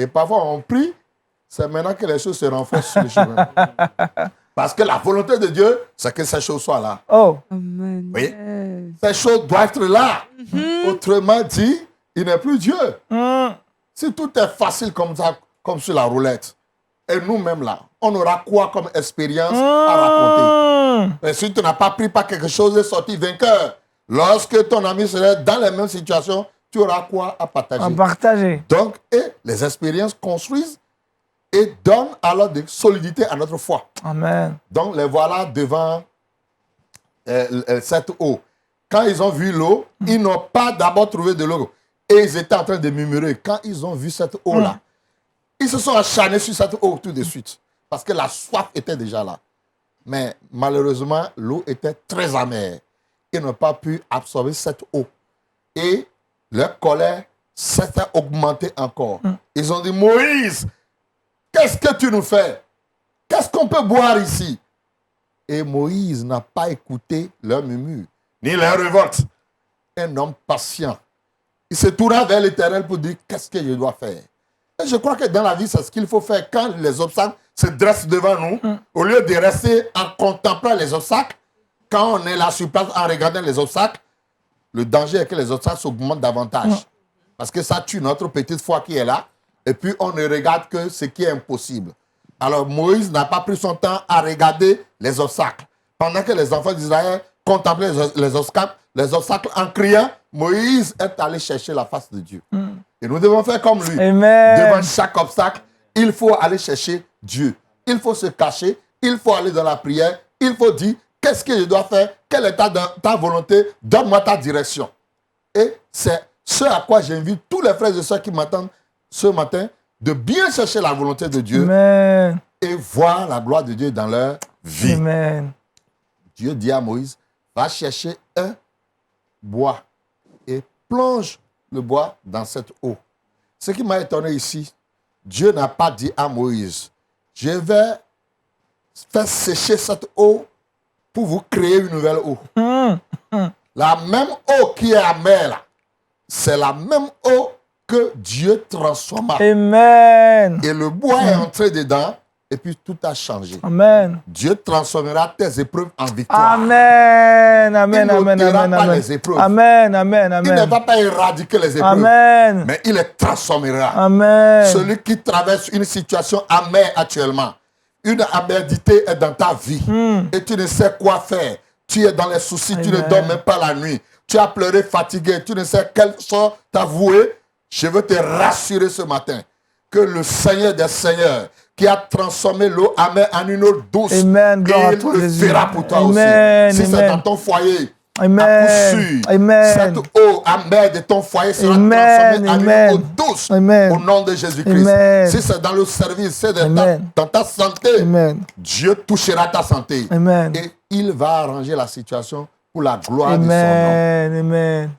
Et parfois, on prie, c'est maintenant que les choses se renforcent sur le chemin. Parce que la volonté de Dieu, c'est que ces choses soient là. Oh. Amen. Oui. Ces choses doivent être là. Autrement dit, il n'est plus Dieu. Si tout est facile comme ça, comme sur la roulette, et nous-mêmes là, on aura quoi comme expérience à raconter? Et si tu n'as pas pris par quelque chose et sorti vainqueur, lorsque ton ami serait dans les mêmes situations, tu auras quoi à partager? À partager. Donc, et les expériences construisent et donnent alors de solidité à notre foi. Amen. Donc, les voilà devant cette eau. Quand ils ont vu l'eau, ils n'ont pas d'abord trouvé de l'eau. Et ils étaient en train de murmurer. Quand ils ont vu cette eau-là, ils se sont acharnés sur cette eau tout de suite. Parce que la soif était déjà là. Mais malheureusement, l'eau était très amère. Ils n'ont pas pu absorber cette eau. Et leur colère s'est augmentée encore. Ils ont dit, Moïse, qu'est-ce que tu nous fais? Qu'est-ce qu'on peut boire ici? Et Moïse n'a pas écouté leur murmure, ni leur révolte. Un homme patient. Il se tourna vers l'Éternel pour dire, qu'est-ce que je dois faire? Et je crois que dans la vie, c'est ce qu'il faut faire. Quand les obstacles se dressent devant nous, au lieu de rester en contemplant les obstacles, quand on est là sur place en regardant les obstacles, le danger est que les obstacles s'augmentent davantage. Parce que ça tue notre petite foi qui est là. Et puis, on ne regarde que ce qui est impossible. Alors, Moïse n'a pas pris son temps à regarder les obstacles. Pendant que les enfants d'Israël contemplaient les obstacles en criant, Moïse est allé chercher la face de Dieu. Et nous devons faire comme lui. Amen. Devant chaque obstacle, il faut aller chercher Dieu. Il faut se cacher. Il faut aller dans la prière. Il faut dire, qu'est-ce que je dois faire? Quelle est ta volonté? Donne-moi ta direction. Et c'est ce à quoi j'invite tous les frères et sœurs qui m'attendent ce matin, de bien chercher la volonté de Dieu. Amen. Et voir la gloire de Dieu dans leur vie. Amen. Dieu dit à Moïse, va chercher un bois et plonge le bois dans cette eau. Ce qui m'a étonné ici, Dieu n'a pas dit à Moïse, je vais faire sécher cette eau pour vous créer une nouvelle eau. La même eau qui est amère là, c'est la même eau que Dieu transforma. Amen. Et le bois est entré dedans et puis tout a changé. Amen. Dieu transformera tes épreuves en victoire. Amen. Amen. Il Amen. n'ôtera Amen. pas Amen. les épreuves. Amen. Amen. Il ne Amen. va pas éradiquer les épreuves. Amen. Mais il les transformera. Amen. Celui qui traverse une situation amère actuellement, une amerdité est dans ta vie et tu ne sais quoi faire. Tu es dans les soucis, tu ne dors même pas la nuit. Tu as pleuré fatigué, tu ne sais quel sort t'avouer. Je veux te rassurer ce matin que le Seigneur des Seigneurs qui a transformé l'eau amère en une eau douce, Amen. Gloire à il toi, le Jésus. fera pour toi Amen. aussi. Si c'est Amen. dans ton foyer, Amen. à coup sûr, Amen. cette eau amère de ton foyer sera Amen. transformée en Amen. une eau douce Amen. au nom de Jésus-Christ. Amen. Si c'est dans le service, c'est Amen. dans ta santé, Amen. Dieu touchera ta santé. Amen. Et il va arranger la situation pour la gloire de son nom. Amen. Amen.